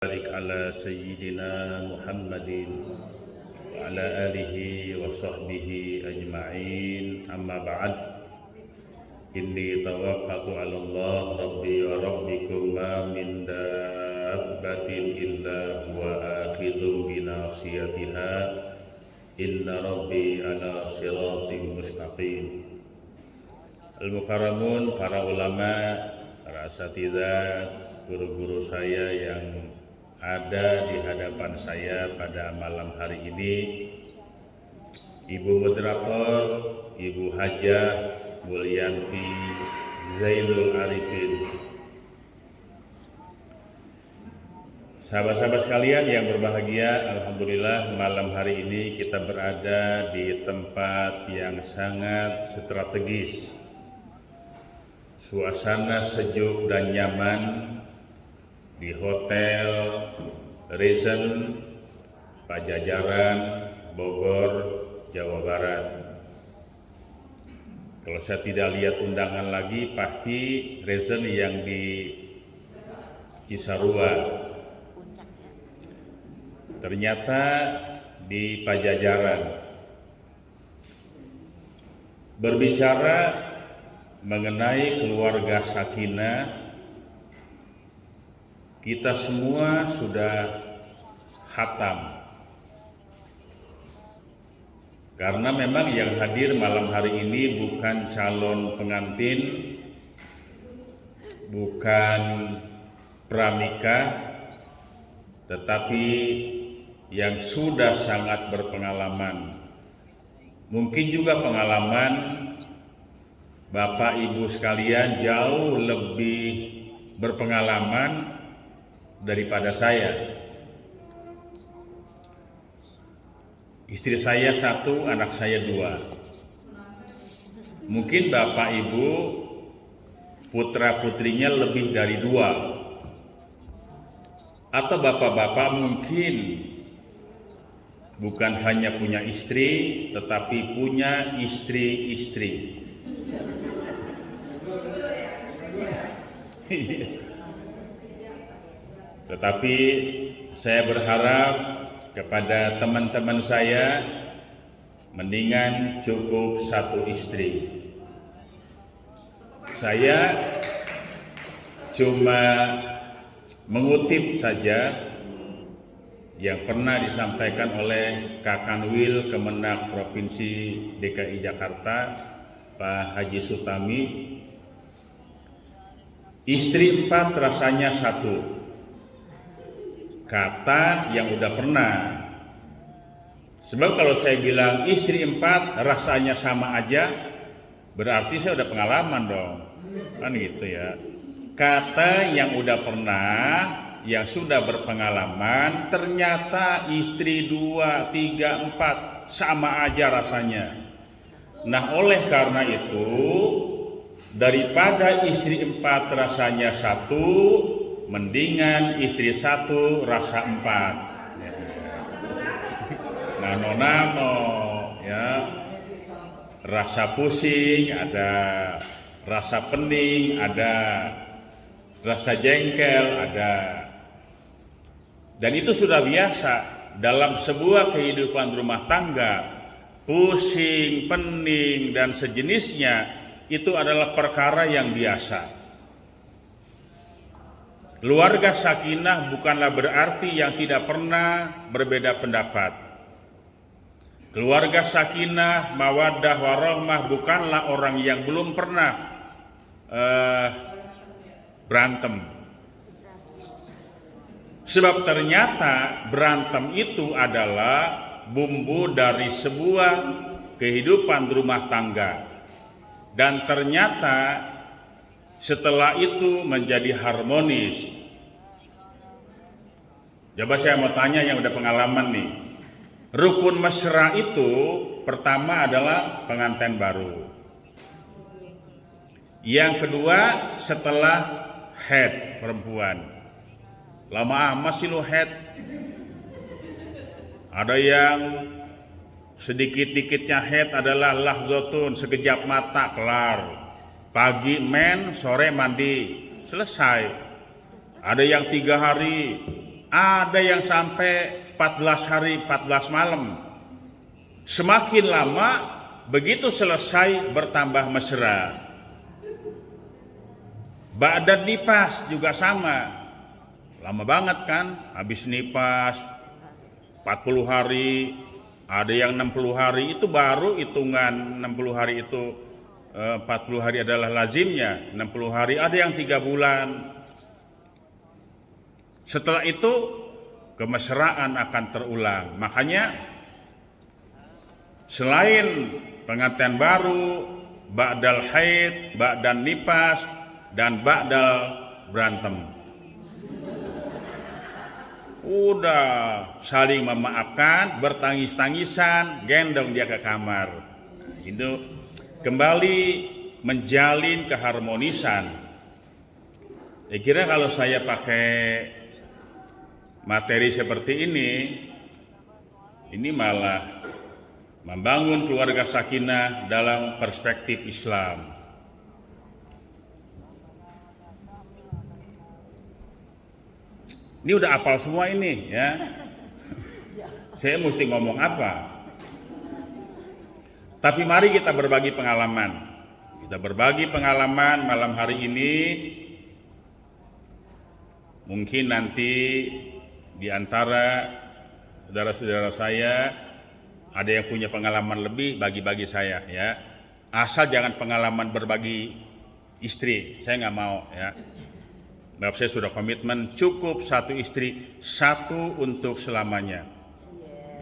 Barik ala sayyidina Muhammadin wa ala alihi wa sahbihi ajma'in, amma ba'd. Inni tawakkatu ala Allah rabbi wa rabbikum ma min dabbatin illa huwa akhidhun bi nasiyatiha inna rabbi ala siratin mustaqim. Al-mukarramun, para ulama, para asatidzah, guru-guru saya yang ada di hadapan saya pada malam hari ini, Ibu Moderator, Ibu Hajah Mulyanti Zainul Arifin, sahabat-sahabat sekalian yang berbahagia. Alhamdulillah, malam hari ini kita berada di tempat yang sangat strategis. Suasana sejuk dan nyaman di Hotel Rezen Pajajaran, Bogor, Jawa Barat. Kalau saya tidak lihat undangan lagi, pasti Rezen yang di Cisarua. Ternyata di Pajajaran. Berbicara mengenai keluarga sakinah, kita semua sudah khatam. Karena memang yang hadir malam hari ini bukan calon pengantin, bukan pranikah, tetapi yang sudah sangat berpengalaman. Mungkin juga pengalaman Bapak Ibu sekalian jauh lebih berpengalaman daripada saya. Istri saya satu, anak saya dua. Mungkin Bapak Ibu putra putrinya lebih dari dua. Atau bapak-bapak mungkin bukan hanya punya istri, tetapi punya istri-istri. Tetapi saya berharap kepada teman-teman saya, mendingan cukup satu istri. Saya cuma mengutip saja yang pernah disampaikan oleh Kakanwil Kemenak Provinsi DKI Jakarta, Pak Haji Sutami. Istri 4 rasanya satu. Kata yang udah pernah. Sebab kalau saya bilang istri 4 rasanya sama aja, berarti saya udah pengalaman dong. Kan gitu ya. Kata yang udah pernah, yang sudah berpengalaman, ternyata istri 2, 3, 4 sama aja rasanya. Nah, oleh karena itu, daripada istri 4 rasanya satu, mendingan istri 1 rasa 4. Nah, nonamo ya, rasa pusing ada, rasa pening ada, rasa jengkel ada. Dan itu sudah biasa dalam sebuah kehidupan rumah tangga. Pusing, pening dan sejenisnya itu adalah perkara yang biasa. Keluarga sakinah bukanlah berarti yang tidak pernah berbeda pendapat. Keluarga sakinah, mawaddah, warahmah bukanlah orang yang belum pernah berantem. Sebab ternyata berantem itu adalah bumbu dari sebuah kehidupan rumah tangga. Dan ternyata setelah itu menjadi harmonis. Coba saya mau tanya yang udah pengalaman nih. Rukun mesra itu pertama adalah pengantin baru. Yang kedua setelah head perempuan. Lama amat sih lu head. Ada yang sedikit-dikitnya head adalah lahzatun, sekejap mata kelar. Pagi men, sore mandi, selesai. Ada yang 3 hari, ada yang sampai 14 hari 14 malam. Semakin lama begitu selesai bertambah mesra. Ba'da nipas juga sama. Lama banget kan, habis nipas 40 hari, ada yang 60 hari, itu baru hitungan 60 hari itu 40 hari adalah lazimnya, 60 hari ada yang 3 bulan. Setelah itu kemesraan akan terulang. Makanya selain pengantin baru, ba'dal haid, ba'dal nipas, dan ba'dal berantem, udah saling memaafkan, bertangis-tangisan, gendong dia ke kamar. Itu kembali menjalin keharmonisan. Kira kalau saya pakai materi seperti ini malah membangun keluarga sakinah dalam perspektif Islam. Ini udah hafal semua ini ya. Saya mesti ngomong apa? Tapi mari kita berbagi pengalaman. Kita berbagi pengalaman malam hari ini. Mungkin nanti di antara saudara-saudara saya ada yang punya pengalaman lebih, bagi-bagi saya ya. Asal jangan pengalaman berbagi istri, saya nggak mau ya. Sebab saya sudah komitmen cukup satu istri, satu untuk selamanya.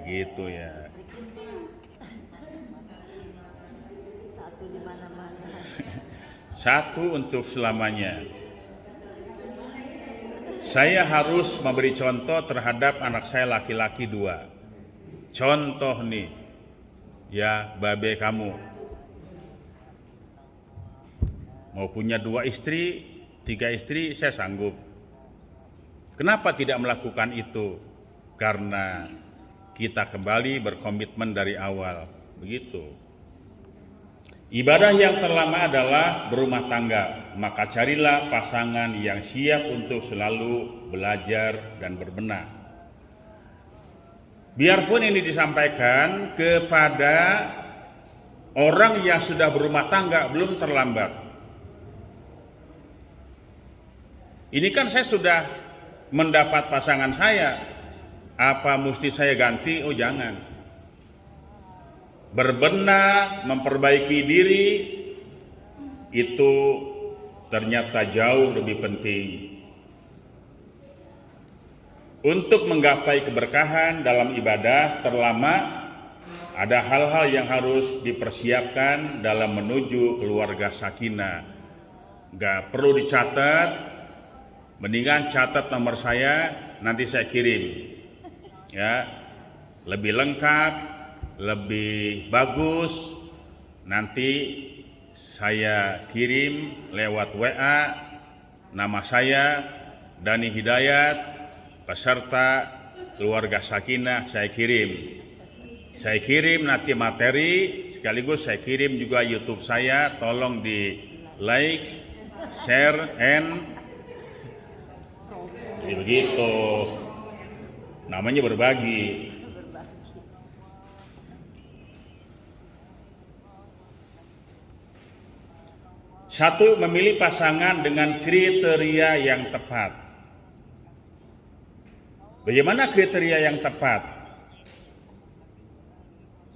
Begitu ya. Satu di mana-mana. Satu untuk selamanya. Saya harus memberi contoh terhadap anak saya laki-laki 2. Contoh nih, ya babe kamu. Mau punya 2 istri, 3 istri, saya sanggup. Kenapa tidak melakukan itu? Karena kita kembali berkomitmen dari awal. Begitu. Ibadah yang terlama adalah berumah tangga, maka carilah pasangan yang siap untuk selalu belajar dan berbenah. Biarpun ini disampaikan kepada orang yang sudah berumah tangga, belum terlambat. Ini kan saya sudah mendapat pasangan saya, apa mesti saya ganti? Oh jangan. Berbenah, memperbaiki diri itu ternyata jauh lebih penting. Untuk menggapai keberkahan dalam ibadah terlama, ada hal-hal yang harus dipersiapkan dalam menuju keluarga sakinah. Gak perlu dicatat, mendingan catat nomor saya, nanti saya kirim. Ya, lebih lengkap, lebih bagus, nanti saya kirim lewat WA nama saya Dani Hidayat peserta keluarga sakinah. Saya kirim nanti materi, sekaligus saya kirim juga YouTube saya, tolong di like, share, and jadi begitu namanya berbagi. Satu, memilih pasangan dengan kriteria yang tepat. Bagaimana kriteria yang tepat?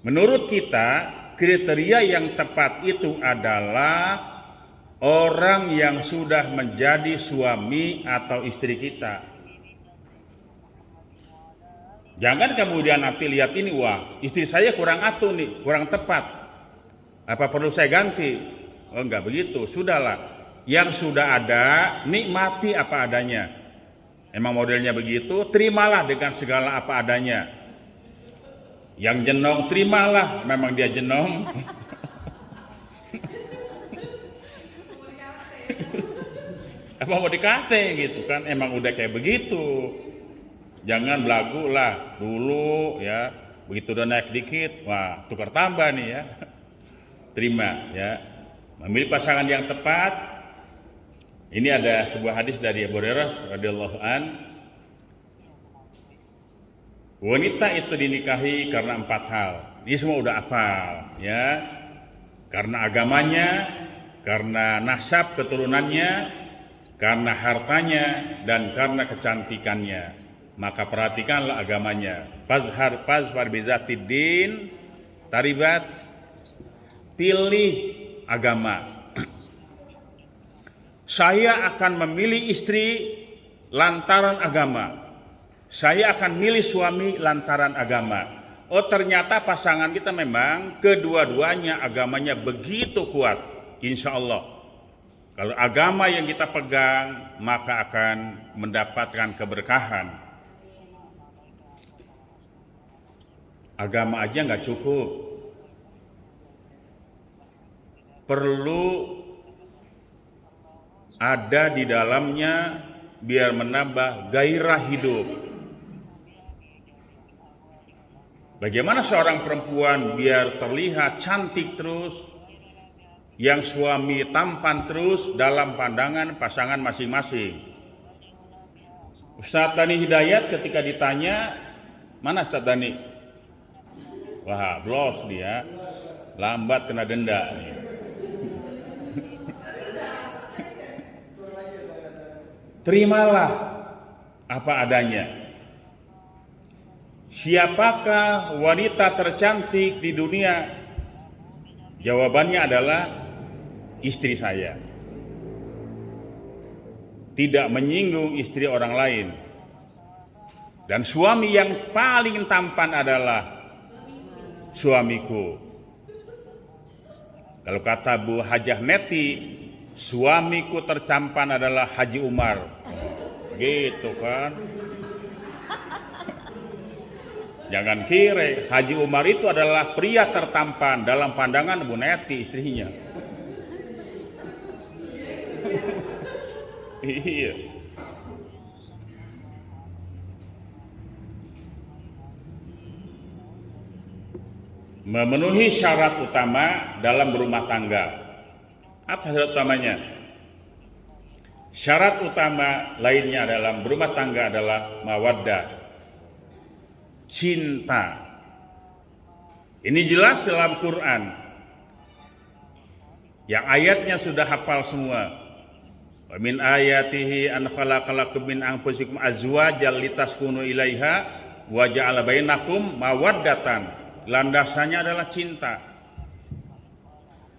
Menurut kita, kriteria yang tepat itu adalah orang yang sudah menjadi suami atau istri kita. Jangan kemudian nanti lihat ini, wah istri saya kurang atuh nih, kurang tepat. Apa perlu saya ganti? Oh enggak begitu, sudahlah. Yang sudah ada, nikmati apa adanya. Emang modelnya begitu, terimalah dengan segala apa adanya. Yang jenong, terimalah, memang dia jenong. Apa mau dikate gitu kan, emang udah kayak begitu. Jangan belagu lah, dulu ya, begitu udah naik dikit, wah tukar tambah nih ya. Terima ya. Memilih pasangan yang tepat. Ini ada sebuah hadis dari Abu Hurairah radhiyallahu an. Wanita itu dinikahi karena 4 hal. Ini semua udah hafal, ya. Karena agamanya, karena nasab keturunannya, karena hartanya, dan karena kecantikannya. Maka perhatikanlah agamanya. Fazfar bizatid din taribat. Pilih agama. Saya akan memilih istri lantaran agama. Saya akan milih suami lantaran agama. Oh, ternyata pasangan kita memang kedua-duanya agamanya begitu kuat. Insya Allah, kalau agama yang kita pegang, maka akan mendapatkan keberkahan. Agama aja nggak cukup. Perlu ada di dalamnya biar menambah gairah hidup. Bagaimana seorang perempuan biar terlihat cantik terus, yang suami tampan terus dalam pandangan pasangan masing-masing. Ustaz Dani Hidayat ketika ditanya, mana Ustaz Dani? Wah, blos dia, lambat kena denda. Terimalah apa adanya. Siapakah wanita tercantik di dunia? Jawabannya adalah istri saya. Tidak menyinggung istri orang lain. Dan suami yang paling tampan adalah suamiku. Kalau kata Bu Hajah Neti, suamiku tertampan adalah Haji Umar. Gitu kan. Jangan kira Haji Umar itu adalah pria tertampan dalam pandangan Bu Neti istrinya. Iya. Memenuhi syarat utama dalam berumah tangga. Apa syarat utamanya? Syarat utama lainnya dalam berumah tangga adalah mawaddah, cinta. Ini jelas dalam Quran. Yang ayatnya sudah hafal semua. Wa min ayatihi an khalaqalakum min anfusikum azwajan litaskunu ilaiha wa ja'ala bainakum mawaddatan. Landasannya adalah cinta.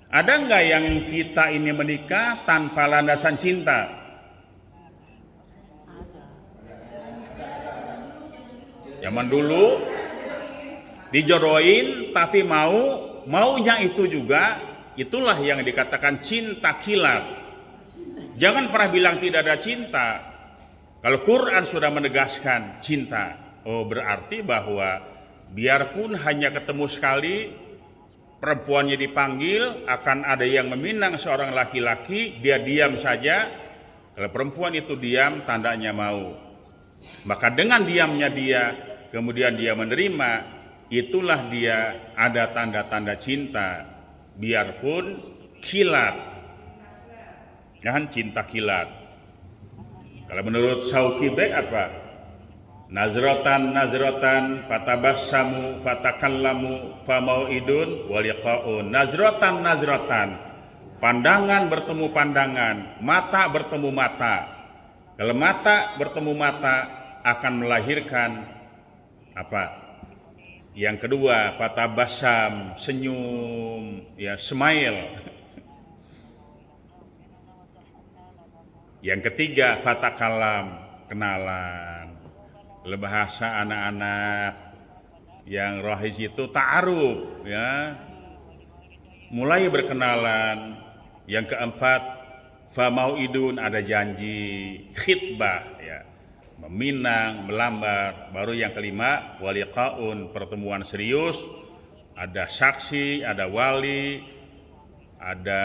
Ada enggak yang kita ini menikah tanpa landasan cinta? Zaman dulu dijodohin tapi maunya itu juga, itulah yang dikatakan cinta kilat. Jangan pernah bilang tidak ada cinta. Kalau Quran sudah menegaskan cinta, oh berarti bahwa biarpun hanya ketemu sekali, perempuannya dipanggil, akan ada yang meminang seorang laki-laki, dia diam saja. Kalau perempuan itu diam, tandanya mau. Maka dengan diamnya dia, kemudian dia menerima, itulah dia ada tanda-tanda cinta, biarpun kilat. Kan cinta kilat. Kalau menurut Sauki Bek apa? Nazrotan fatabassamu fatakallamu famauidun waliqaun. Nazrotan, pandangan bertemu pandangan, mata bertemu mata. Kalau mata bertemu mata akan melahirkan apa? Yang kedua, fatabassam, senyum, ya smile. Yang ketiga, fatakalam, kenalan. Kalau bahasa anak-anak yang rohis itu ta'aruf, ya. Mulai berkenalan. Yang keempat, famauidun, ada janji, khitbah, ya. Meminang, melamar. Baru yang kelima, waliqaun, pertemuan serius. Ada saksi, ada wali, ada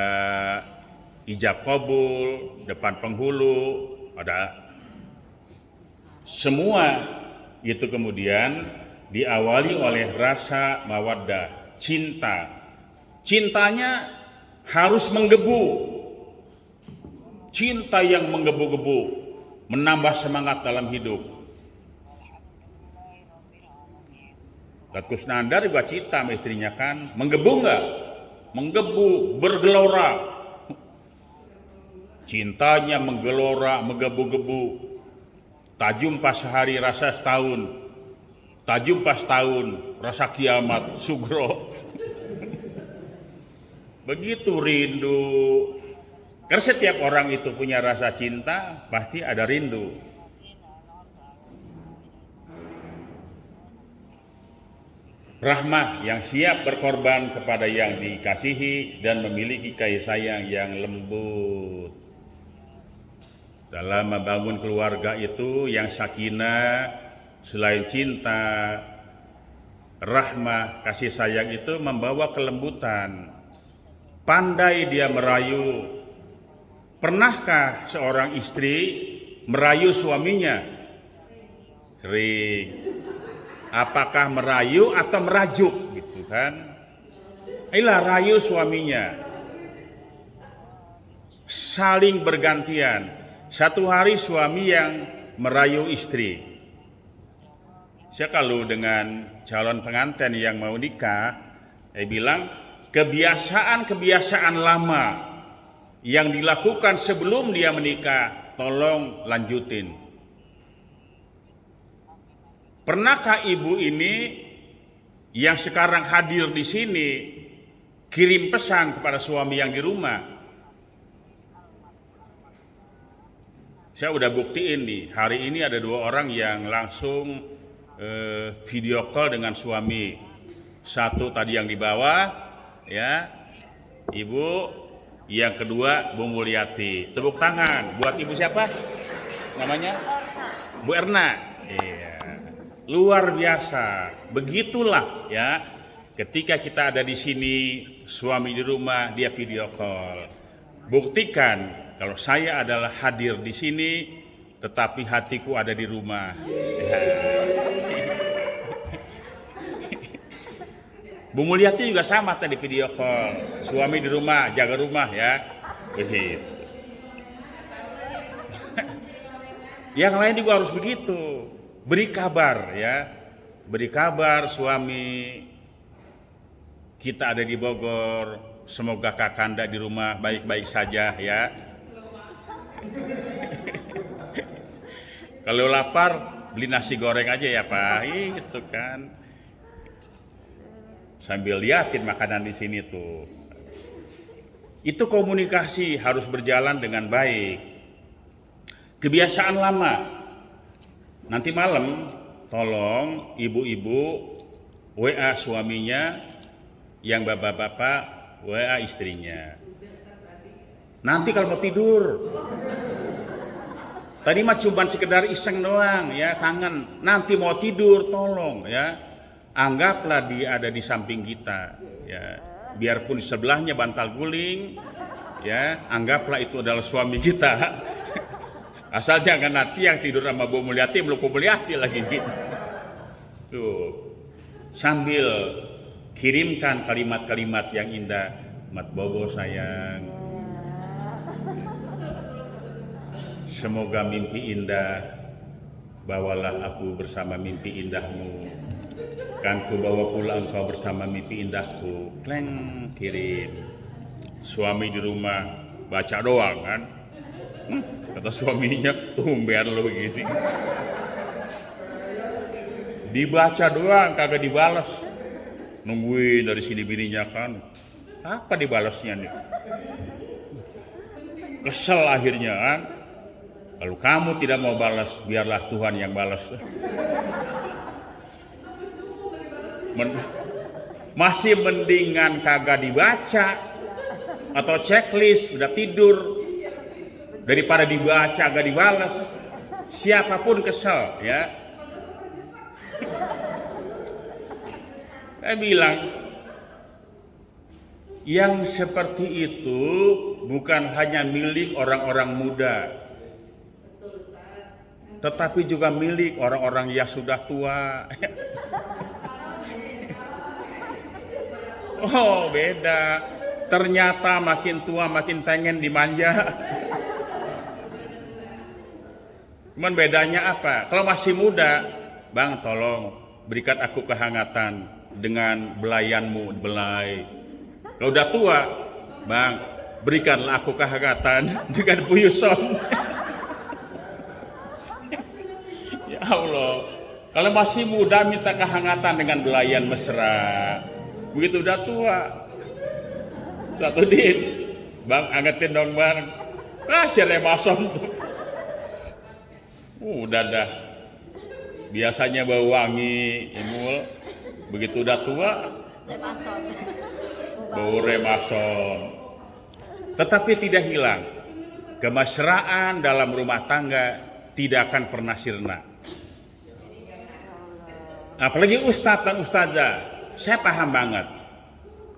ijab qabul, depan penghulu, ada semua itu kemudian diawali oleh rasa mawaddah, cinta. Cintanya harus menggebu. Cinta yang menggebu-gebu, menambah semangat dalam hidup. Gatot Kusnandar juga cinta sama istrinya kan. Menggebu nggak? Menggebu, bergelora. Cintanya menggelora, menggebu-gebu. Tak jumpa sehari rasa setahun. Tak jumpa setahun rasa kiamat, sugro. Begitu rindu. Karena setiap orang itu punya rasa cinta, pasti ada rindu. Rahmah yang siap berkorban kepada yang dikasihi dan memiliki kasih sayang yang lembut. Dalam membangun keluarga itu yang sakinah, selain cinta, rahmah, kasih sayang itu membawa kelembutan. Pandai dia merayu. Pernahkah seorang istri merayu suaminya? Sering. Apakah merayu atau merajuk gitu kan? Ayolah rayu suaminya. Saling bergantian. Satu hari suami yang merayu istri. Saya kalau dengan calon pengantin yang mau nikah, saya bilang kebiasaan-kebiasaan lama yang dilakukan sebelum dia menikah, tolong lanjutin. Pernahkah ibu ini yang sekarang hadir di sini kirim pesan kepada suami yang di rumah? Saya udah buktiin nih, hari ini ada 2 orang yang langsung video call dengan suami. Satu tadi yang di bawah, ya, ibu. Yang kedua, Bu Mulyati. Tepuk tangan buat ibu siapa? Namanya? Bu Erna. Iya. Luar biasa. Begitulah ya. Ketika kita ada di sini, suami di rumah, dia video call. Buktikan kalau saya adalah hadir di sini, tetapi hatiku ada di rumah. Ya. Bu Mulyati juga sama tadi video call. Suami di rumah, jaga rumah ya. Begitu. Yang lain juga harus begitu. Beri kabar ya. Beri kabar suami kita ada di Bogor. Semoga Kakanda di rumah baik-baik saja ya. Kalau lapar beli nasi goreng aja ya Pak. Itu kan. Sambil liatin makanan di sini tuh. Itu komunikasi harus berjalan dengan baik. Kebiasaan lama. Nanti malam tolong ibu-ibu WA suaminya, yang bapak-bapak WA istrinya. Nanti kalau mau tidur. Tadi mah cuma sekedar iseng doang ya, kangen. Nanti mau tidur tolong ya. Anggaplah dia ada di samping kita ya. Biarpun di sebelahnya bantal guling ya, anggaplah itu adalah suami kita. Asal jangan nanti yang tidur sama Bu Mulyati meluk Bu Mulyati lagi gitu. Tuh. Sambil kirimkan kalimat-kalimat yang indah. Mat Bobo sayang. Semoga mimpi indah. Bawalah aku bersama mimpi indahmu. Kan ku bawa pula engkau bersama mimpi indahku. Kleng, kirim. Suami di rumah baca doang kan. Kata suaminya, tumben lo begini. Dibaca doang, kagak dibalas. Nungguin dari sini bininya kan. Apa dibalasnya nih? Kesel akhirnya kan. Kalau kamu tidak mau balas, biarlah Tuhan yang balas. Masih mendingan kagak dibaca atau checklist udah tidur daripada dibaca agak dibalas. Siapapun kesel ya. Saya bilang yang seperti itu bukan hanya milik orang-orang muda, tetapi juga milik orang-orang yang sudah tua. Oh beda. Ternyata makin tua makin pengen dimanja. Cuman bedanya apa? Kalau masih muda, Bang tolong berikan aku kehangatan dengan belayanmu, belai. Kalau udah tua, Bang, berikanlah aku kehangatan dengan buyuson. Ya Allah, kalau masih muda minta kehangatan dengan belayan mesra. Begitu udah tua, Satudin, Bang, angetin dong Bang. Kasih remason tuh. Udah dah. Biasanya bau wangi, Imul. Begitu udah tua, Remason. bau remason. Tetapi tidak hilang. Kemesraan dalam rumah tangga tidak akan pernah sirna. Apalagi ustadz dan ustazah, saya paham banget.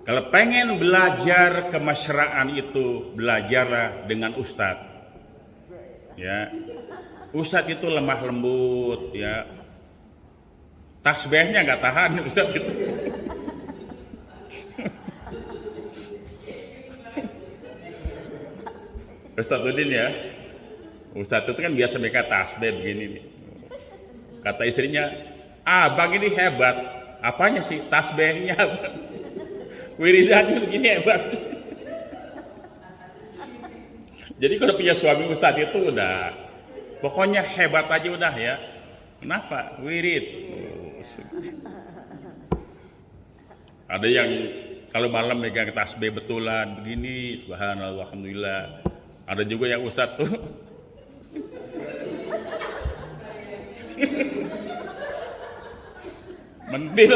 Kalau pengen belajar kemesraan itu, belajarlah dengan ustadz. Ya, ustadz itu lemah lembut, ya. Tasbihnya nggak tahan ustadz itu. Ustadz Udin ya, ustadz itu kan biasa mereka tasbih begini nih. Kata istrinya, abang ini hebat. Apanya sih? Tasbihnya. Wiridannya begini hebat. Jadi kalau punya suami ustadz itu udah, pokoknya hebat aja udah ya. Kenapa? Wirid. Ada yang kalau malam megang tasbih betulan begini, subhanallah, alhamdulillah. Ada juga yang ustadz tuh mentil.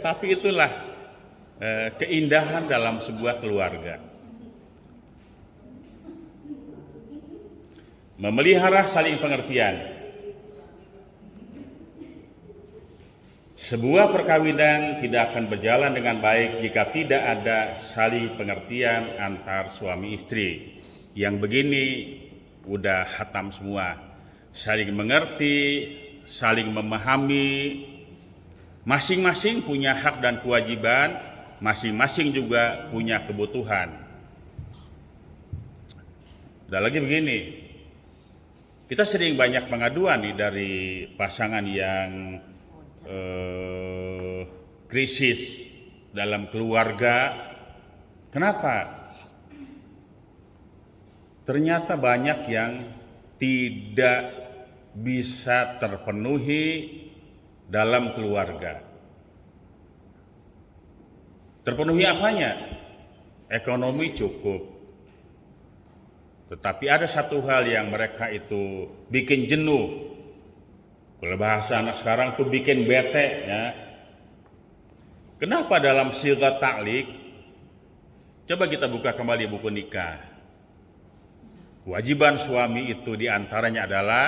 Tapi itulah keindahan dalam sebuah keluarga. Memelihara saling pengertian. Sebuah perkawinan tidak akan berjalan dengan baik jika tidak ada saling pengertian antar suami istri. Yang begini udah hatam semua. Saling mengerti, saling memahami. Masing-masing punya hak dan kewajiban, masing-masing juga punya kebutuhan. Dan lagi begini, kita sering banyak pengaduan nih dari pasangan yang krisis dalam keluarga. Kenapa? Ternyata banyak yang tidak bisa terpenuhi dalam keluarga. Terpenuhi apanya? Ekonomi cukup. Tetapi ada satu hal yang mereka itu bikin jenuh. Kalau bahasa anak sekarang tuh bikin bete ya. Kenapa dalam sigat ta'liq? Coba kita buka kembali buku nikah. Kewajiban suami itu diantaranya adalah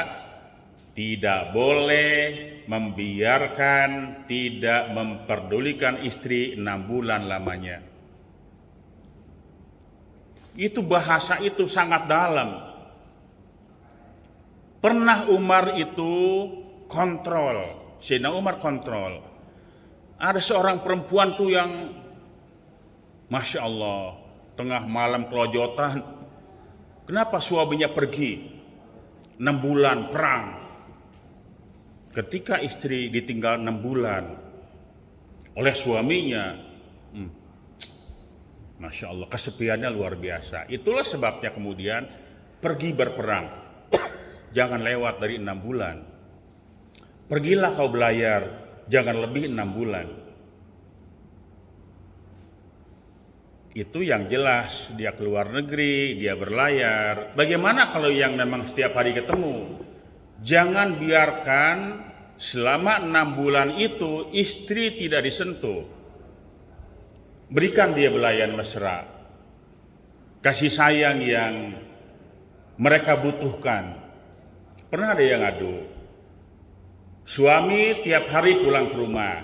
tidak boleh membiarkan, tidak memperdulikan istri 6 bulan lamanya. Itu bahasa itu sangat dalam. Pernah Umar itu kontrol, Sayyidina Umar kontrol. Ada seorang perempuan tuh yang Masya Allah, tengah malam kelojotan. Kenapa suaminya pergi? 6 bulan perang. Ketika istri ditinggal 6 bulan oleh suaminya, Masya Allah, kesepiannya luar biasa. Itulah sebabnya kemudian pergi berperang. Jangan lewat dari 6 bulan. Pergilah kau belayar, jangan lebih 6 bulan. Itu yang jelas, dia keluar negeri, dia berlayar. Bagaimana kalau yang memang setiap hari ketemu? Jangan biarkan selama 6 bulan itu istri tidak disentuh. Berikan dia belayan mesra, kasih sayang yang mereka butuhkan. Pernah ada yang ngadu, suami tiap hari pulang ke rumah,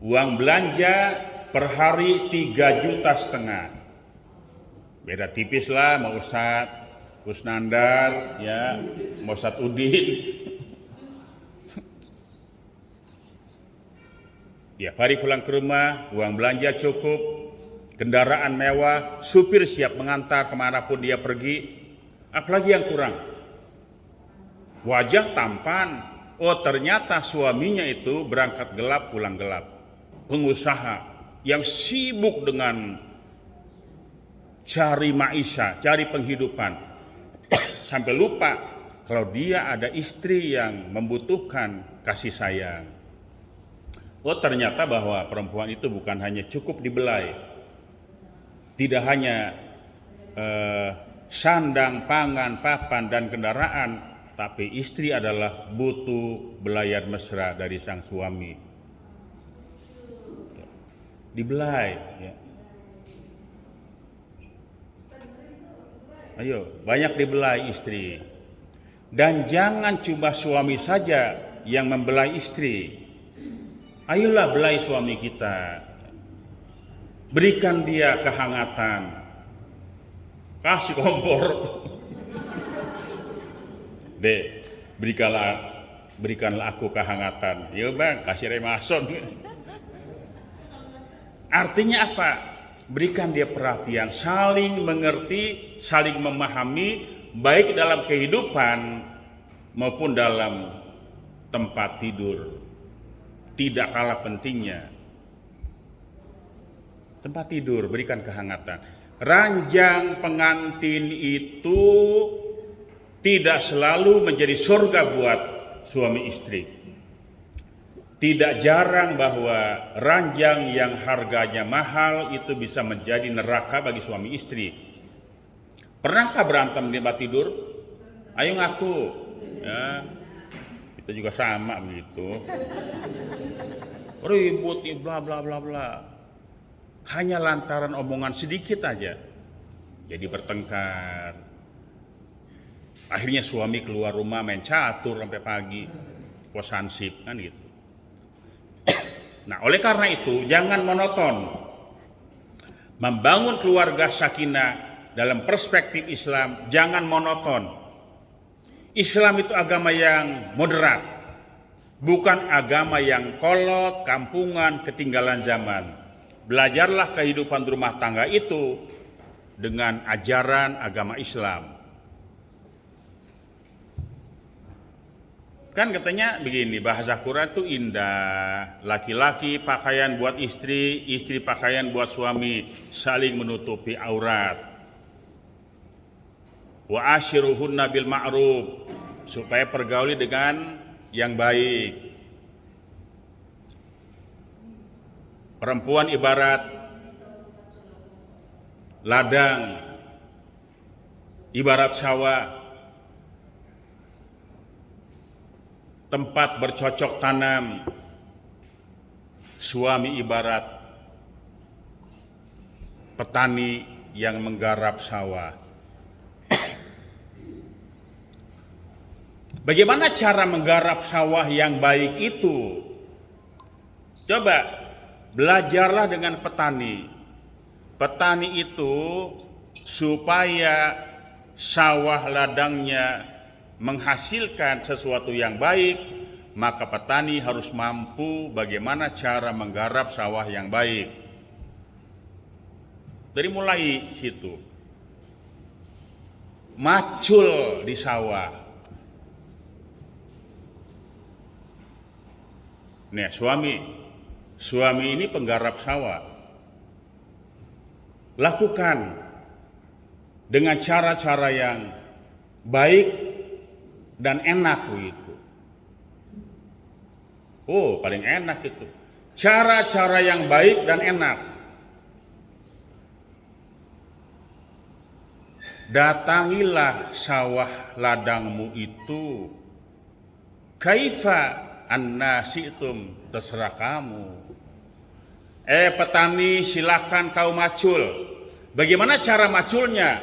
uang belanja per hari 3,5 juta. Beda tipis lah mau Ustadz Kusnandar, ya, mau Ustadz Udin. Tiap hari pulang ke rumah, uang belanja cukup. kendaraan mewah, supir siap mengantar kemanapun dia pergi. Apalagi yang kurang? Wajah tampan. Oh, ternyata suaminya itu berangkat gelap pulang gelap. Pengusaha yang sibuk dengan cari maisha, cari penghidupan. Sampai lupa kalau dia ada istri yang membutuhkan kasih sayang. Oh, ternyata bahwa perempuan itu bukan hanya cukup dibelai. Tidak hanya sandang, pangan, papan, dan kendaraan, tapi istri adalah butuh belayan mesra dari sang suami. Dibelai, ya. Ayo, banyak dibelai istri. Dan jangan cuma suami saja yang membelai istri. Ayolah belai suami kita. Berikan dia kehangatan. Kasih kompor. Dek, berikanlah aku kehangatan. Ya bang, kasih remason. Artinya apa? Berikan dia perhatian, saling mengerti, saling memahami, baik dalam kehidupan maupun dalam tempat tidur. Tidak kalah pentingnya. Tempat tidur, berikan kehangatan. Ranjang pengantin itu tidak selalu menjadi surga buat suami istri. Tidak jarang bahwa ranjang yang harganya mahal itu bisa menjadi neraka bagi suami istri. Pernahkah berantem di tempat tidur? Ayo ngaku. Ya, kita juga sama begitu. Ribut, bla bla bla bla. Hanya lantaran omongan sedikit aja. Jadi bertengkar. Akhirnya suami keluar rumah main catur sampai pagi. Posansip kan gitu. Nah, oleh karena itu jangan monoton. Membangun keluarga sakinah dalam perspektif Islam jangan monoton. Islam itu agama yang moderat, bukan agama yang kolot, kampungan, ketinggalan zaman. Belajarlah kehidupan rumah tangga itu dengan ajaran agama Islam. Kan katanya begini, bahasa Quran itu indah. Laki-laki pakaian buat istri, istri pakaian buat suami, saling menutupi aurat. Wa ashiruhunna bil ma'ruf, supaya pergauli dengan yang baik. Perempuan ibarat ladang, ibarat sawah, tempat bercocok tanam. Suami ibarat petani yang menggarap sawah. Bagaimana cara menggarap sawah yang baik itu? Coba belajarlah dengan petani. Petani itu supaya sawah ladangnya menghasilkan sesuatu yang baik, maka petani harus mampu bagaimana cara menggarap sawah yang baik. Dari mulai situ, macul di sawah. Nih, suami ini penggarap sawah. Lakukan dengan cara-cara yang baik dan enak begitu. Oh, paling enak itu. Cara-cara yang baik dan enak. Datangilah sawah ladangmu itu. Kaifa annasitum, terserah kamu. Petani, silakan kau macul. Bagaimana cara maculnya?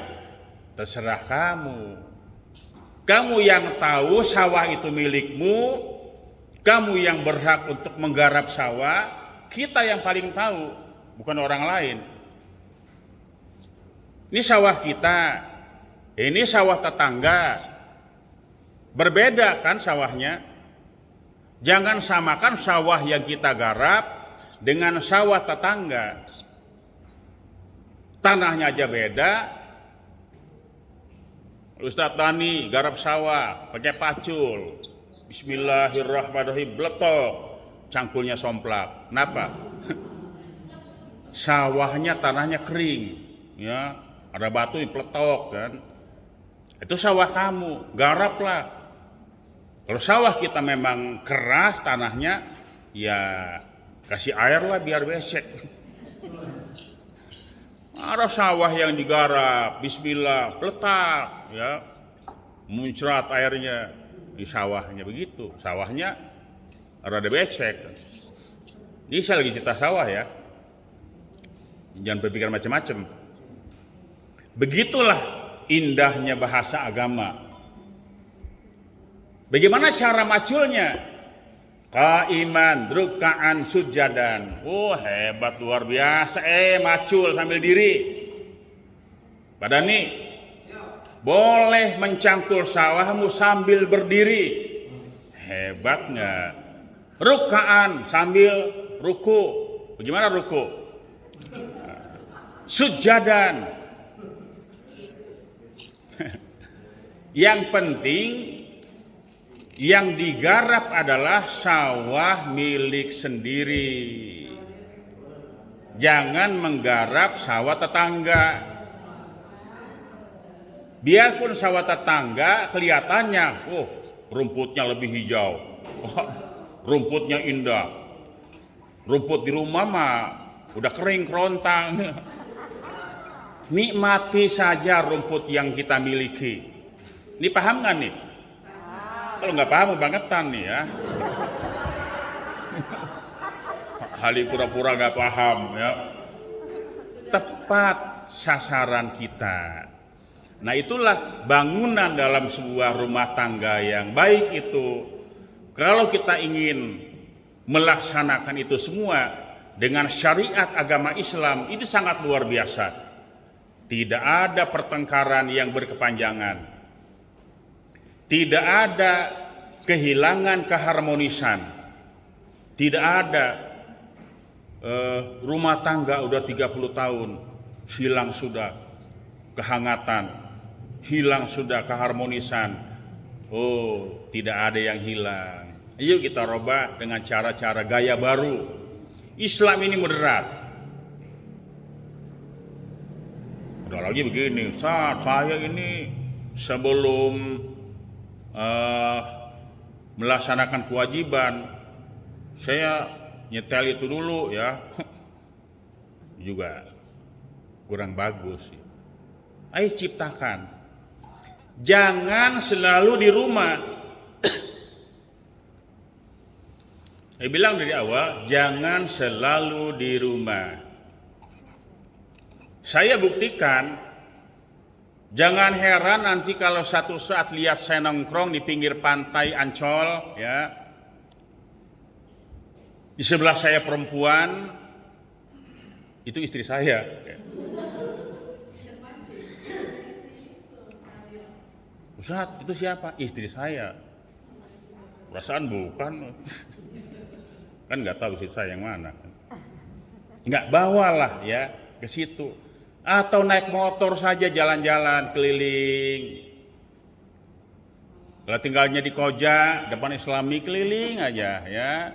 Terserah kamu. Kamu yang tahu sawah itu milikmu, kamu yang berhak untuk menggarap sawah, kita yang paling tahu, bukan orang lain. Ini sawah kita, ini sawah tetangga. Berbeda kan sawahnya? Jangan samakan sawah yang kita garap dengan sawah tetangga. tanahnya aja beda. Ustadz Tani garap sawah pakai pacul, bismillahirrahmanirrahim, bletok, cangkulnya somplak. Kenapa? Sawahnya tanahnya kering, ya, ada batu yang peletok kan. Itu sawah kamu, garaplah. Kalau sawah kita memang keras tanahnya, ya kasih air lah biar besek. Ada sawah yang digarap, bismillah, peletak, ya, muncrat airnya di sawahnya begitu. Sawahnya rada becek. Ini saya lagi cerita sawah ya. Jangan berpikir macam-macam. Begitulah indahnya bahasa agama. Bagaimana cara maculnya? Qaiman, ruka'an, sujadan. Oh hebat luar biasa. Macul sambil diri. Badani, boleh mencangkul sawahmu sambil berdiri. Hebat nggak? Ruka'an sambil ruku. Bagaimana ruku? Sujadan. Yang penting yang digarap adalah sawah milik sendiri. Jangan menggarap sawah tetangga. Biarpun sawah tetangga kelihatannya, rumputnya lebih hijau, rumputnya indah. Rumput di rumah mah udah kering kerontang. Nikmati saja rumput yang kita miliki. Ini paham nggak nih? Kalau nggak paham bangetan nih ya. Hali pura-pura nggak paham ya. Tepat sasaran kita. Nah itulah bangunan dalam sebuah rumah tangga yang baik itu. Kalau kita ingin melaksanakan itu semua dengan syariat agama Islam, itu sangat luar biasa. Tidak ada pertengkaran yang berkepanjangan. Tidak ada kehilangan keharmonisan. Tidak ada rumah tangga udah 30 tahun hilang sudah kehangatan, hilang sudah keharmonisan. Oh, tidak ada yang hilang. Ayo kita rubah dengan cara-cara gaya baru. Islam ini moderat. Udah lagi begini, saya ini sebelum melaksanakan kewajiban, saya nyetel itu dulu ya. Juga kurang bagus. Ayo ciptakan. Jangan selalu di rumah. Saya bilang dari awal, jangan selalu di rumah. Saya buktikan, jangan heran nanti kalau satu saat lihat saya nongkrong di pinggir pantai Ancol, ya, di sebelah saya perempuan, itu istri saya. Ustadz, itu siapa? Istri saya. Perasaan bukan. Kan nggak tahu istri saya yang mana. Nggak bawalah ya ke situ. Atau naik motor saja jalan-jalan keliling. Kalau tinggalnya di Koja, depan Islami keliling aja ya.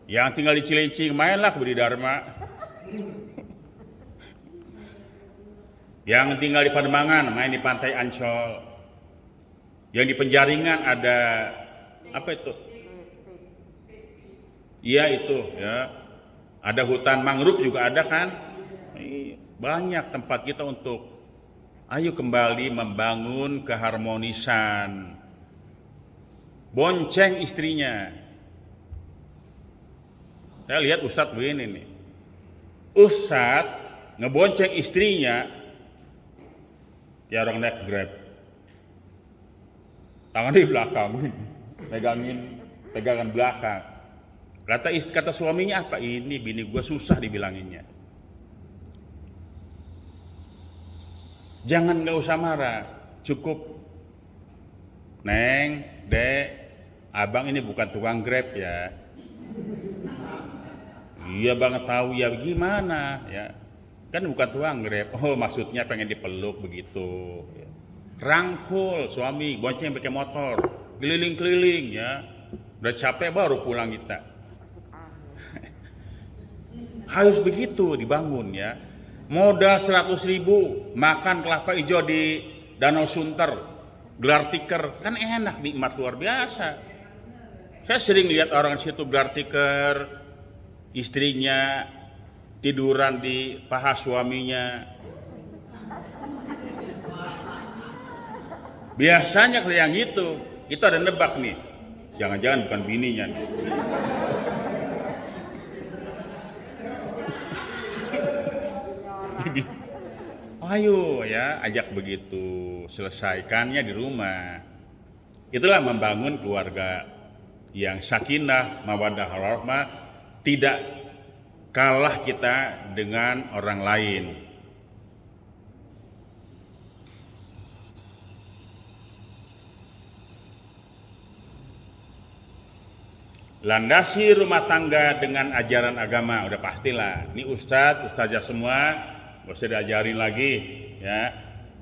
Yang tinggal di Cilincing mainlah ke Budi Dharma. Yang tinggal di Pademangan main di Pantai Ancol. Yang di Penjaringan ada apa itu? Iya itu ya. Ada hutan mangrove juga ada kan? Banyak tempat kita untuk ayo kembali membangun keharmonisan. Bonceng istrinya. Saya lihat Ustadz begini nih. Ustadz ngebonceng istrinya, ya orang naik Grab. Tangan di belakang, pegangan belakang. Kata suaminya apa? Ini bini gue susah dibilanginnya. Jangan nggak usah marah, cukup. Neng, Dek, abang ini bukan tukang Grab ya. Iya banget tahu ya gimana ya. Kan bukan tuang grab. Oh, maksudnya pengen dipeluk begitu. Rangkul suami, bonceng pakai motor, keliling-keliling ya. Udah capek baru pulang kita. Masuk angin. Harus begitu dibangun ya. Modal 100.000, makan kelapa hijau di Danau Sunter, gelar tikar, kan enak, nikmat luar biasa. Saya sering lihat orang situ gelar tikar, istrinya tiduran di paha suaminya. Biasanya kalau yang gitu, itu ada nebak nih. Jangan-jangan bukan bininya nih. Ayo ya, ajak begitu, selesaikannya di rumah. Itulah membangun keluarga yang sakinah, mawaddah warahmah, tidak kalah kita dengan orang lain. Landasi rumah tangga dengan ajaran agama, udah pastilah. Ini ustazah semua, gak usah diajarin lagi ya.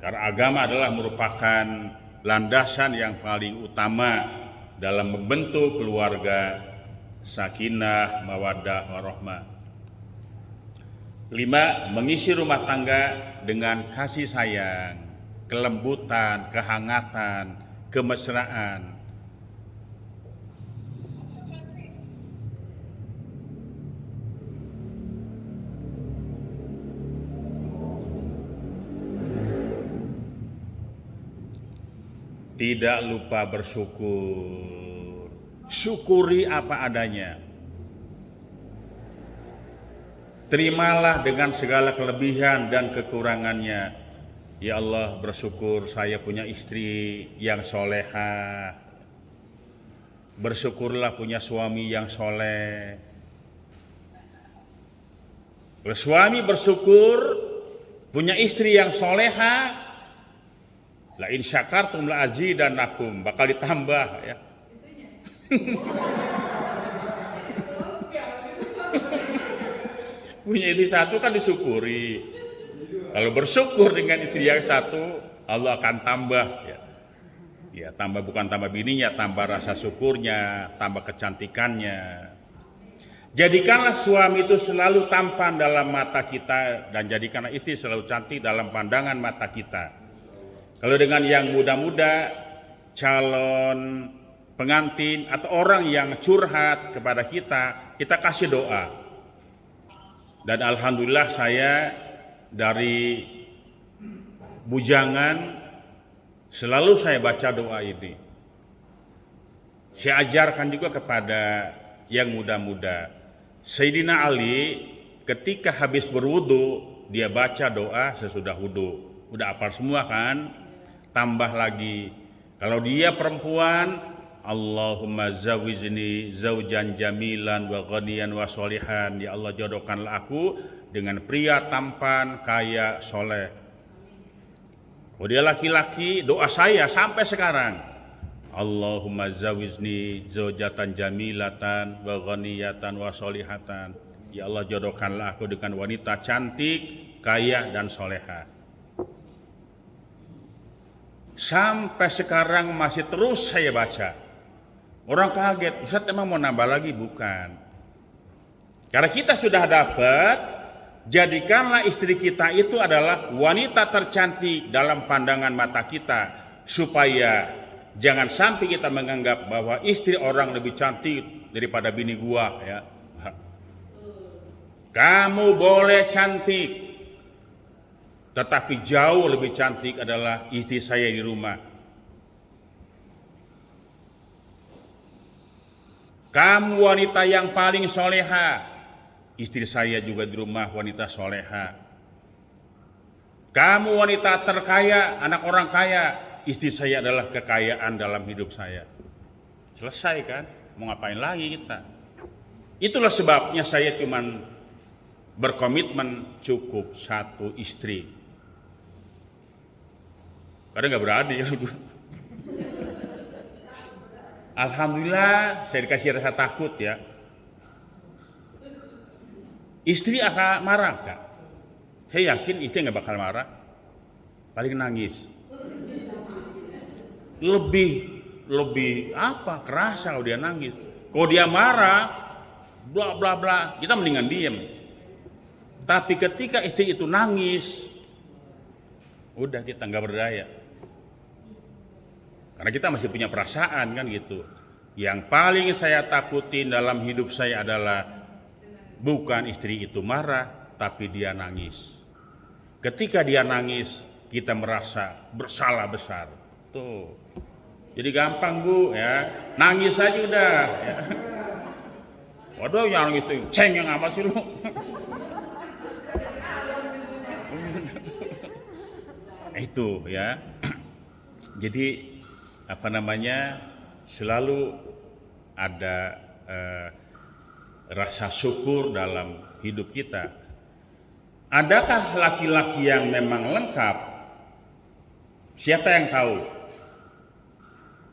Karena agama adalah merupakan landasan yang paling utama dalam membentuk keluarga sakinah, mawaddah, warahmah. 5. Mengisi rumah tangga dengan kasih sayang, kelembutan, kehangatan, kemesraan. Tidak lupa bersyukur. Syukuri apa adanya. Terimalah dengan segala kelebihan dan kekurangannya. Ya Allah, bersyukur saya punya istri yang soleha. Bersyukurlah punya suami yang soleh. Kalau suami bersyukur punya istri yang soleha, la in syakartum la azidannakum, bakal ditambah ya. Punya istri satu kan disyukuri. Kalau bersyukur dengan istri yang satu, Allah akan tambah ya. Ya, tambah bukan tambah bininya, tambah rasa syukurnya, tambah kecantikannya. Jadikanlah suami itu selalu tampan dalam mata kita, dan jadikanlah istri selalu cantik dalam pandangan mata kita. Kalau dengan yang muda-muda, calon pengantin atau orang yang curhat kepada kita kasih doa. Dan alhamdulillah saya dari bujangan selalu saya baca doa ini. Saya ajarkan juga kepada yang muda-muda. Sayyidina Ali ketika habis berwudu, dia baca doa sesudah wudu. Udah hafal semua kan? Tambah lagi, kalau dia perempuan, Allahumma zawizni zaujan jamilan wa ghaniyan wa sholihan. Ya Allah, jodohkanlah aku dengan pria tampan, kaya, soleh. Kalau dia laki-laki, doa saya sampai sekarang, Allahumma zawizni zaujatan jamilatan wa ghaniyatan wa sholihatan. Ya Allah, jodohkanlah aku dengan wanita cantik, kaya, dan soleha. Sampai sekarang masih terus saya baca. Orang kaget, Ustaz emang mau nambah lagi? Bukan. Karena kita sudah dapat, jadikanlah istri kita itu adalah wanita tercantik dalam pandangan mata kita. Supaya jangan sampai kita menganggap bahwa istri orang lebih cantik daripada bini gua ya. Kamu boleh cantik, tetapi jauh lebih cantik adalah istri saya di rumah. Kamu wanita yang paling soleha, istri saya juga di rumah wanita soleha. Kamu wanita terkaya, anak orang kaya, istri saya adalah kekayaan dalam hidup saya. Selesai kan? Mau ngapain lagi kita? Itulah sebabnya saya cuman berkomitmen cukup satu istri. Karena nggak berani ya. Alhamdulillah saya dikasih rasa takut ya. Istri akan marah Kak. Saya yakin istri nggak bakal marah, paling nangis. Lebih apa? Kerasa kalau dia nangis. Kalau dia marah, bla bla bla, kita mendingan diem. Tapi ketika istri itu nangis, udah kita nggak berdaya. Karena kita masih punya perasaan kan gitu. Yang paling saya takutin dalam hidup saya adalah bukan istri itu marah, tapi dia nangis. Ketika dia nangis, kita merasa bersalah besar. Tuh. Jadi gampang Bu ya, nangis aja udah. Ya. Waduh yang nangis tuh, cengeng amat sih lu. Itu ya. Jadi selalu ada rasa syukur dalam hidup kita. Adakah laki-laki yang memang lengkap? Siapa yang tahu?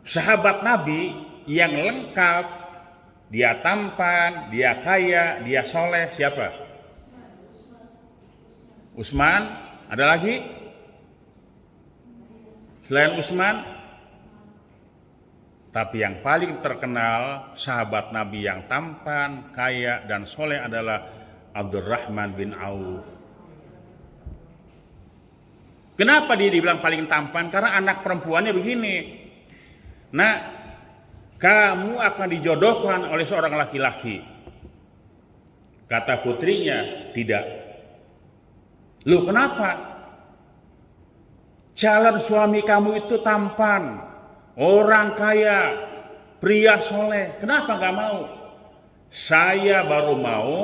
Sahabat Nabi yang lengkap, dia tampan, dia kaya, dia soleh, siapa? Utsman. Ada lagi? Selain Utsman? Tapi yang paling terkenal sahabat Nabi yang tampan, kaya, dan soleh adalah Abdurrahman bin Auf. Kenapa dia dibilang paling tampan? Karena anak perempuannya begini. Nah, kamu akan dijodohkan oleh seorang laki-laki. Kata putrinya, tidak. Loh kenapa? Calon suami kamu itu tampan, orang kaya, pria soleh. Kenapa gak mau? Saya baru mau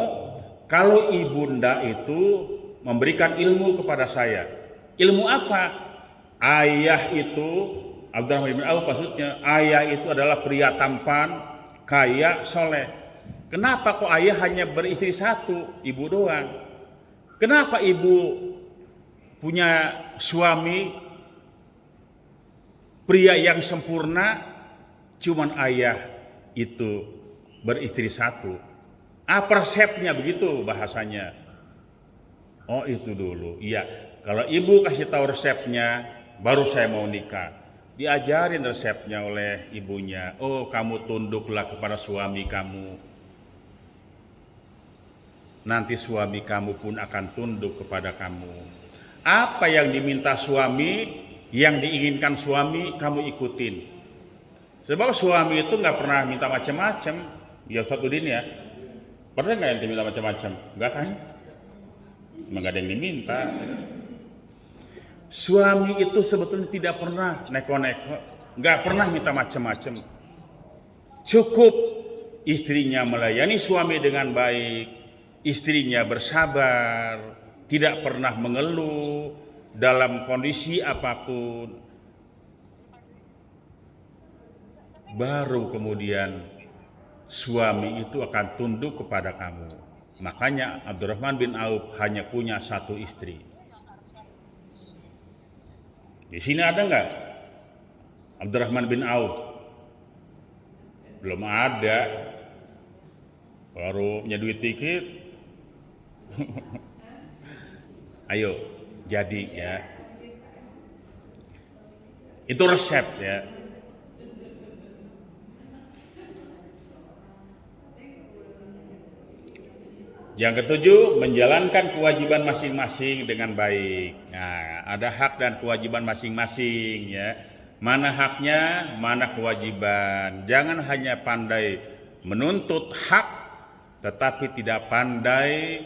kalau ibunda itu memberikan ilmu kepada saya. Ilmu apa? Ayah itu, Abdurrahman bin Auf maksudnya, ayah itu adalah pria tampan, kaya, soleh. Kenapa kok ayah hanya beristri satu, ibu doang? Kenapa ibu punya suami pria yang sempurna, cuman ayah itu beristri satu? Resepnya begitu bahasanya. Oh itu dulu, iya. Kalau ibu kasih tahu resepnya, baru saya mau nikah. Diajarin resepnya oleh ibunya. Oh kamu tunduklah kepada suami kamu. Nanti suami kamu pun akan tunduk kepada kamu. Apa yang diminta suami, yang diinginkan suami, kamu ikutin. Sebab suami itu nggak pernah minta macam-macam. Ya Ustaz Udin ya, pernah nggak yang diminta macam-macam? Nggak kan? Emang nggak ada yang diminta. Suami itu sebetulnya tidak pernah neko-neko, nggak pernah minta macam-macam. Cukup istrinya melayani suami dengan baik, istrinya bersabar, tidak pernah mengeluh dalam kondisi apapun. Baru kemudian suami itu akan tunduk kepada kamu. Makanya Abdurrahman bin Auf hanya punya satu istri. Di sini ada nggak Abdurrahman bin Auf? Belum ada. Baru punya duit dikit. Ayo, jadi ya. Itu resep ya. Yang ketujuh, menjalankan kewajiban masing-masing dengan baik. Nah, ada hak dan kewajiban masing-masing ya. Mana haknya, mana kewajiban. Jangan hanya pandai menuntut hak, tetapi tidak pandai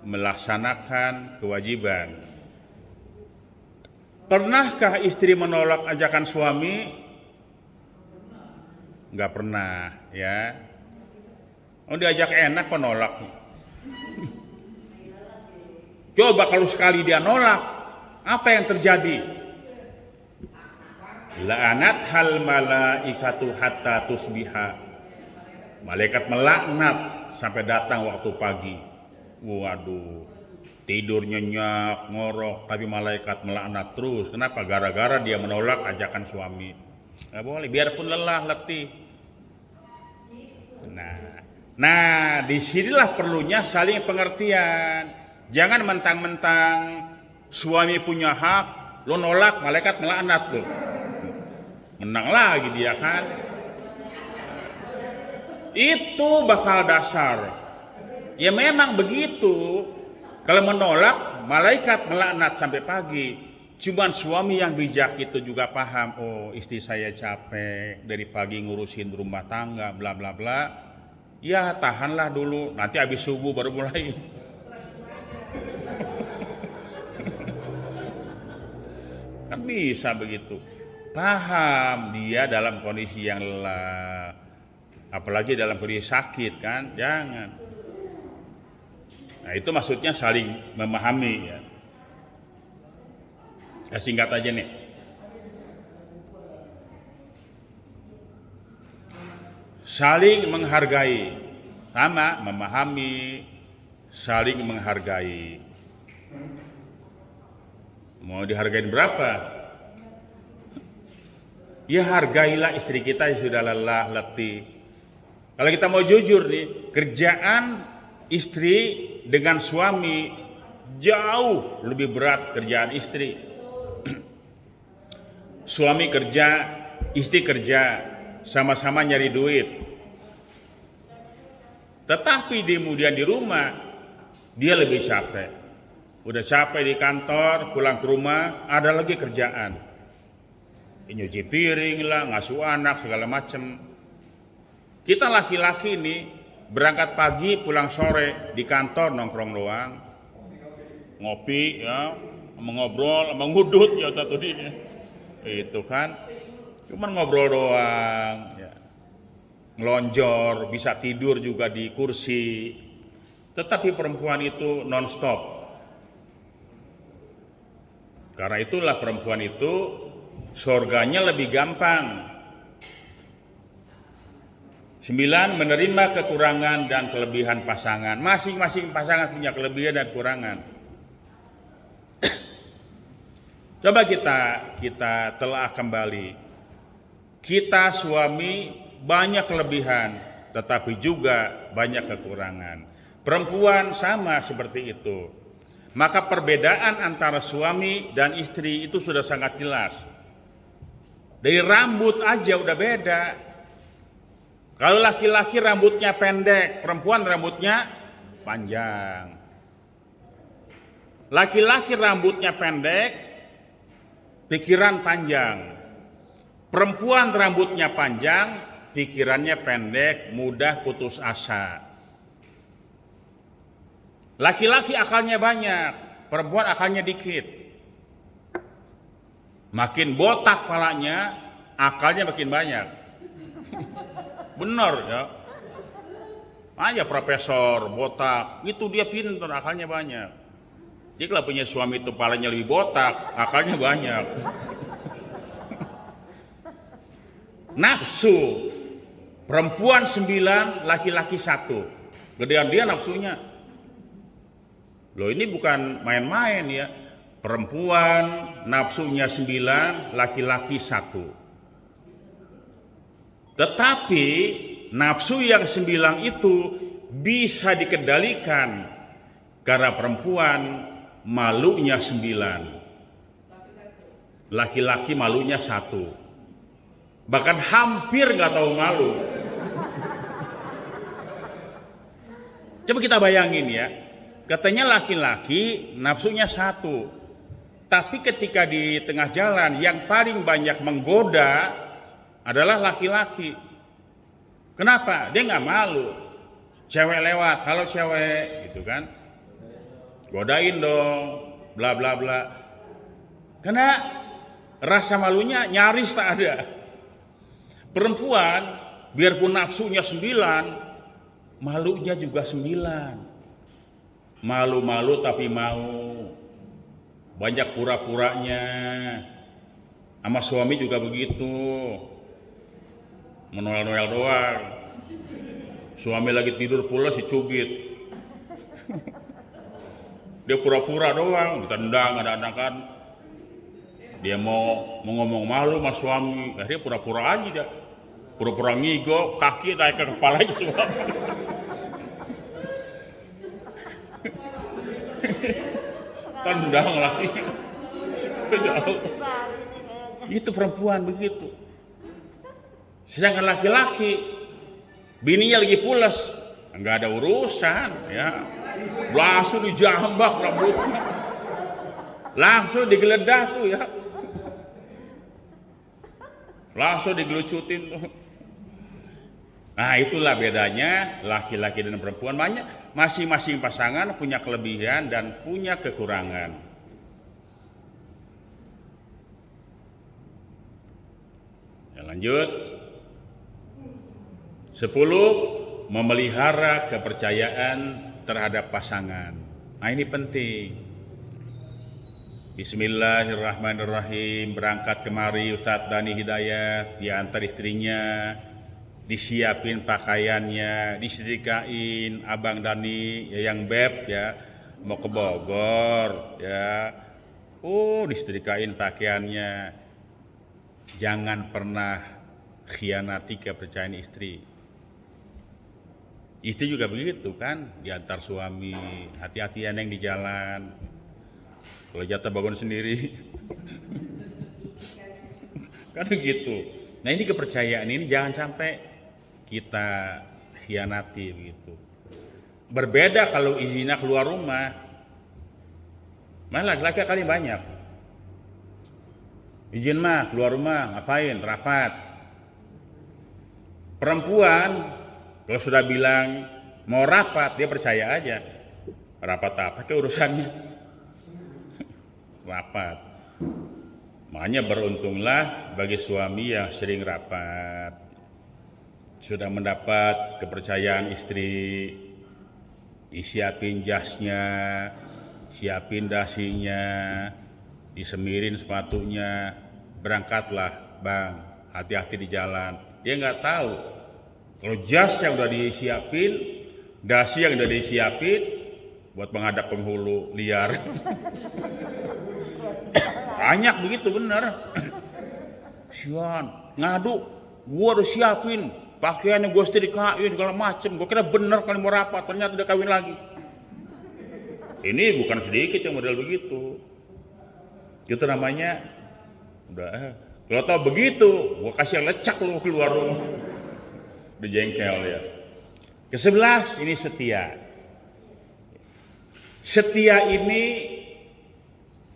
melaksanakan kewajiban. Pernahkah istri menolak ajakan suami? Enggak pernah ya. Oh diajak enak kok nolak. Coba kalau sekali dia nolak, apa yang terjadi? La'anat hal malaikatu hatta tusbiha. Malaikat melaknat sampai datang waktu pagi. Waduh, tidur nyenyak, ngorok, tapi malaikat melaknat terus. Kenapa? Gara-gara dia menolak ajakan suami. Gak boleh, biarpun lelah, letih. Nah, disinilah perlunya saling pengertian. Jangan mentang-mentang suami punya hak, lo nolak, malaikat melaknat lo. Menang lagi dia kan. Itu bakal dasar. Ya memang begitu. Kalau menolak, malaikat melaknat sampai pagi. Cuman suami yang bijak itu juga paham, oh istri saya capek dari pagi ngurusin rumah tangga, bla bla bla. Ya tahanlah dulu, nanti habis subuh baru mulai. Kan bisa begitu. Paham dia dalam kondisi yang lelah, apalagi dalam kondisi sakit kan, jangan. Nah itu maksudnya saling memahami ya. Singkat aja nih. Saling menghargai, sama memahami, saling menghargai. Mau dihargain berapa? Ya hargailah istri kita yang sudah lelah, letih. Kalau kita mau jujur nih, kerjaan istri dengan suami jauh lebih berat kerjaan istri. Suami kerja, istri kerja, sama-sama nyari duit. Tetapi kemudian di rumah, dia lebih capek. Udah capek di kantor, pulang ke rumah, ada lagi kerjaan. Nyuci piring lah, ngasuh anak, segala macem. Kita laki-laki ini berangkat pagi, pulang sore, di kantor nongkrong doang. Ngopi ya, mengobrol, mengudut ya tadi. Itu kan, cuman ngobrol doang. Ya. Ngelonjor, bisa tidur juga di kursi. Tetapi perempuan itu non-stop. Karena itulah perempuan itu surganya lebih gampang. 9, menerima kekurangan dan kelebihan pasangan. Masing-masing pasangan punya kelebihan dan kekurangan. Coba kita telah kembali. Kita suami banyak kelebihan, tetapi juga banyak kekurangan. Perempuan sama seperti itu. Maka perbedaan antara suami dan istri itu sudah sangat jelas. Dari rambut aja udah beda. Kalau laki-laki rambutnya pendek, perempuan rambutnya panjang. Laki-laki rambutnya pendek, pikiran panjang. Perempuan rambutnya panjang, pikirannya pendek, mudah putus asa. Laki-laki akalnya banyak, perempuan akalnya dikit. Makin botak palanya, akalnya makin banyak. Benar ya. Aja profesor botak, itu dia pintar, akalnya banyak. Jadi kalau punya suami itu palanya lebih botak, akalnya banyak. Nafsu, perempuan 9, laki-laki 1. Gedean dia nafsunya. Loh ini bukan main-main ya. Perempuan nafsunya 9, laki-laki 1. Tetapi nafsu yang 9 itu bisa dikendalikan karena perempuan malunya 9. Laki-laki malunya 1. Bahkan hampir nggak tahu malu. Coba kita bayangin ya. Katanya laki-laki nafsunya 1. Tapi ketika di tengah jalan yang paling banyak menggoda adalah laki-laki. Kenapa? Dia nggak malu. Cewek lewat, halo cewek, gitu kan? Godain dong, bla bla bla. Karena rasa malunya nyaris tak ada. Perempuan, biarpun nafsunya 9, malunya juga 9. Malu-malu tapi mau. Banyak pura-puranya. Sama suami juga begitu. Menoel-noel doang. Suami lagi tidur pula si cubit. Dia pura-pura doang, ditendang ada kan. Dia mau ngomong malu sama suami, dia pura-pura aja dia. Pura-pura ngigo, kaki naik ke kepalanya suami. ditendang lagi. Jauh. Besar ini kayaknya. Itu perempuan begitu. Sedangkan laki-laki, bininya lagi pulas, nggak ada urusan, ya. Langsung dijambak rambutnya, langsung digeledah tuh ya, langsung digelucutin tuh. Nah itulah bedanya laki-laki dan perempuan. Banyak, masing-masing pasangan punya kelebihan dan punya kekurangan. Ya, lanjut. 10. Memelihara kepercayaan terhadap pasangan. Nah ini penting. Bismillahirrahmanirrahim. Berangkat kemari Ustadz Dani Hidayat, diantar istrinya, disiapin pakaiannya, disedikain Abang Dani ya, yang beb ya, mau ke Bogor ya. Disedikain pakaiannya. Jangan pernah khianati kepercayaan istri. Istri juga begitu kan, diantar suami, hati-hatian yang di jalan. Kalau jatah bangun sendiri, kan begitu. Nah ini kepercayaan ini jangan sampai kita khianati begitu. Berbeda kalau izinnya keluar rumah. Malah laki-laki kali banyak. Izin mah keluar rumah ngapain? Rapat. Perempuan kalau sudah bilang mau rapat, dia percaya aja. Rapat apa ke urusannya? Rapat. Makanya beruntunglah bagi suami yang sering rapat. Sudah mendapat kepercayaan istri, disiapin jasnya, siapin dasinya, disemirin sepatunya, berangkatlah bang, hati-hati di jalan. Dia nggak tahu kalau jas yang udah disiapin, dasi yang udah disiapin buat menghadap penghulu liar. Banyak begitu bener. Sian ngadu, gua udah siapin pakaiannya, gua setrikain segala macem, gua kira bener kali mau rapat, ternyata udah kawin lagi. Ini bukan sedikit yang model begitu. Itu namanya udah kalau tahu begitu, gua kasih lecak lu keluar rumah. Udah jengkel ya. Ke-11 ini setia. Setia ini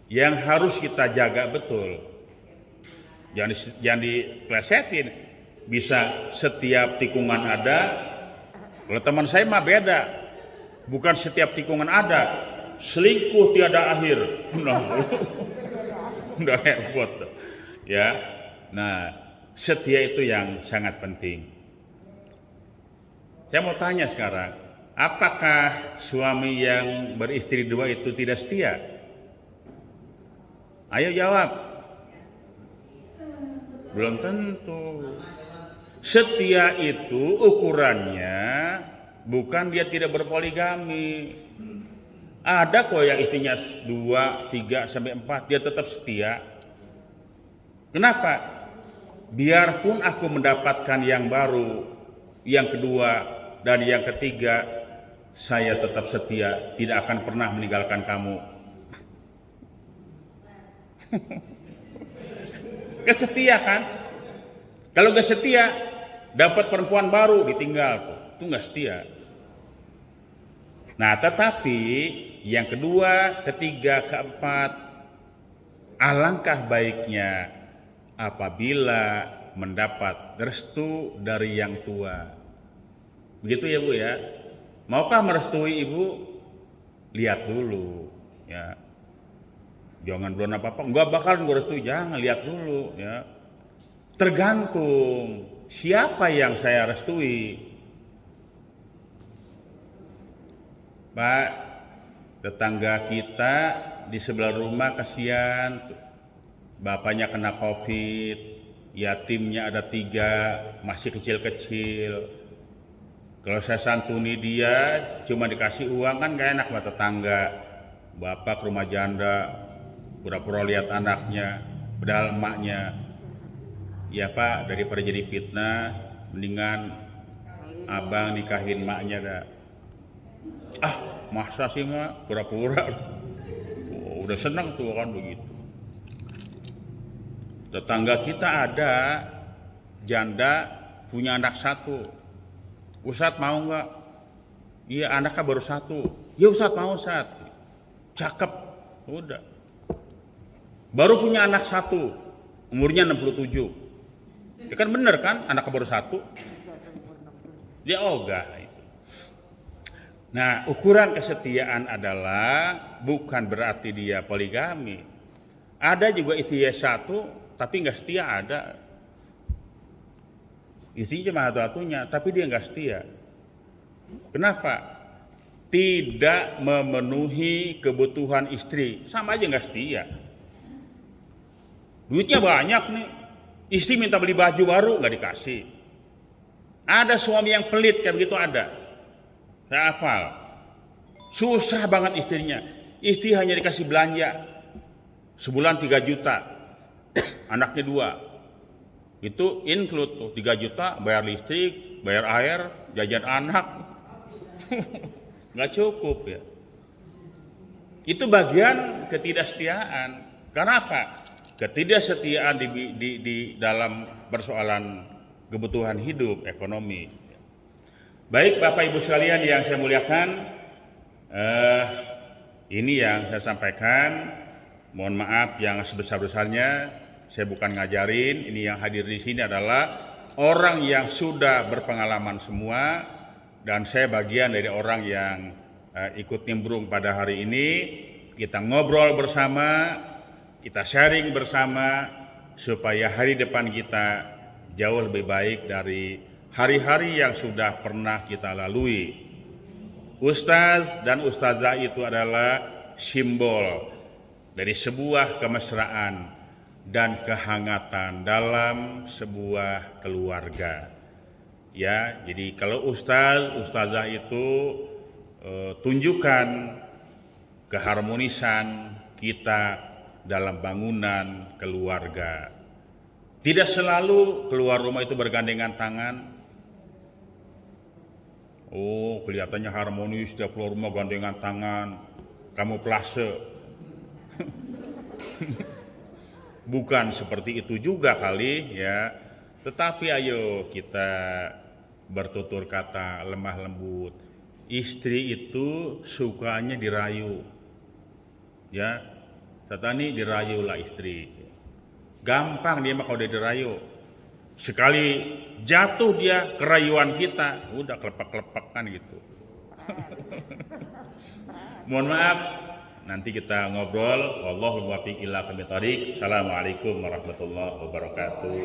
yang harus kita jaga betul. Jangan diplesetin. Bisa setiap tikungan ada. Kalau teman saya mah beda. Bukan setiap tikungan ada. Selingkuh tiada akhir. Udah repot. Ya. Nah, setia itu yang sangat penting. Saya mau tanya sekarang, apakah suami yang beristri dua itu tidak setia? Ayo jawab. Belum tentu. Setia itu ukurannya bukan dia tidak berpoligami. Ada kok yang istrinya 2, 3, sampai 4, dia tetap setia. Kenapa? Biarpun aku mendapatkan yang baru, yang kedua, dan yang ketiga, saya tetap setia, tidak akan pernah meninggalkan kamu. Gak setia kan? Kalau gak setia, dapat perempuan baru ditinggal tuh, itu gak setia. Nah, tetapi yang kedua, ketiga, keempat, alangkah baiknya apabila mendapat restu dari yang tua. Begitu ya Bu ya. Maukah merestui Ibu? Lihat dulu ya. Jangan belum apa-apa, enggak bakal gue restui, jangan, lihat dulu ya. Tergantung siapa yang saya restui. Pak, tetangga kita di sebelah rumah kasihan, bapaknya kena COVID, yatimnya ada 3, masih kecil-kecil. Kalau saya santuni dia, cuma dikasih uang kan gak enak sama tetangga. Bapak ke rumah janda, pura-pura lihat anaknya, padahal emaknya. Ya Pak, daripada jadi fitnah, mendingan abang nikahin emaknya dah. Ah, masa sih mak, pura-pura. udah senang tuh kan begitu. Tetangga kita ada janda punya anak 1. Ustadz mau nggak? Iya, anaknya baru 1. Ya Ustadz mau Ustadz. Cakep. Udah. Baru punya anak 1. Umurnya 67. Ya kan bener kan? Anaknya baru 1. Dia ogah itu. Nah, ukuran kesetiaan adalah bukan berarti dia poligami. Ada juga istri 1 tapi nggak setia ada. Istrinya cuma satu-satunya tapi dia nggak setia. Kenapa? Tidak memenuhi kebutuhan istri, sama aja nggak setia. Duitnya banyak nih, istri minta beli baju baru nggak dikasih. Ada suami yang pelit kayak begitu ada. Saya hafal. Susah banget istrinya. Istri hanya dikasih belanja sebulan 3 juta, anaknya 2. Itu include tuh 3 juta bayar listrik, bayar air, jajan anak. Nggak cukup ya. Itu bagian ketidaksetiaan. Karena apa? Ketidaksetiaan di dalam persoalan kebutuhan hidup, ekonomi. Baik Bapak Ibu sekalian yang saya muliakan, ini yang saya sampaikan. Mohon maaf yang sebesar-besarnya, saya bukan ngajarin. Ini yang hadir di sini adalah orang yang sudah berpengalaman semua, dan saya bagian dari orang yang ikut nimbrung pada hari ini. Kita ngobrol bersama, kita sharing bersama, supaya hari depan kita jauh lebih baik dari hari-hari yang sudah pernah kita lalui. Ustaz dan ustazah itu adalah simbol dari sebuah kemesraan dan kehangatan dalam sebuah keluarga. Ya, jadi kalau ustaz, ustazah itu tunjukkan keharmonisan kita dalam bangunan keluarga. Tidak selalu keluar rumah itu bergandengan tangan. Oh, kelihatannya harmonis, setiap keluar rumah gandengan tangan, kamuflase. Bukan seperti itu juga kali ya. Tetapi ayo kita bertutur kata lemah lembut. Istri itu sukanya dirayu. Ya, Satani dirayulah istri. Gampang dia mah kalau dia dirayu. Sekali jatuh dia kerayuan kita, udah kelepak-kelepak kan gitu. Mohon maaf, nanti kita ngobrol. Wallahu muwaffiq ila aqwamit thoriq. Assalamualaikum warahmatullahi wabarakatuh.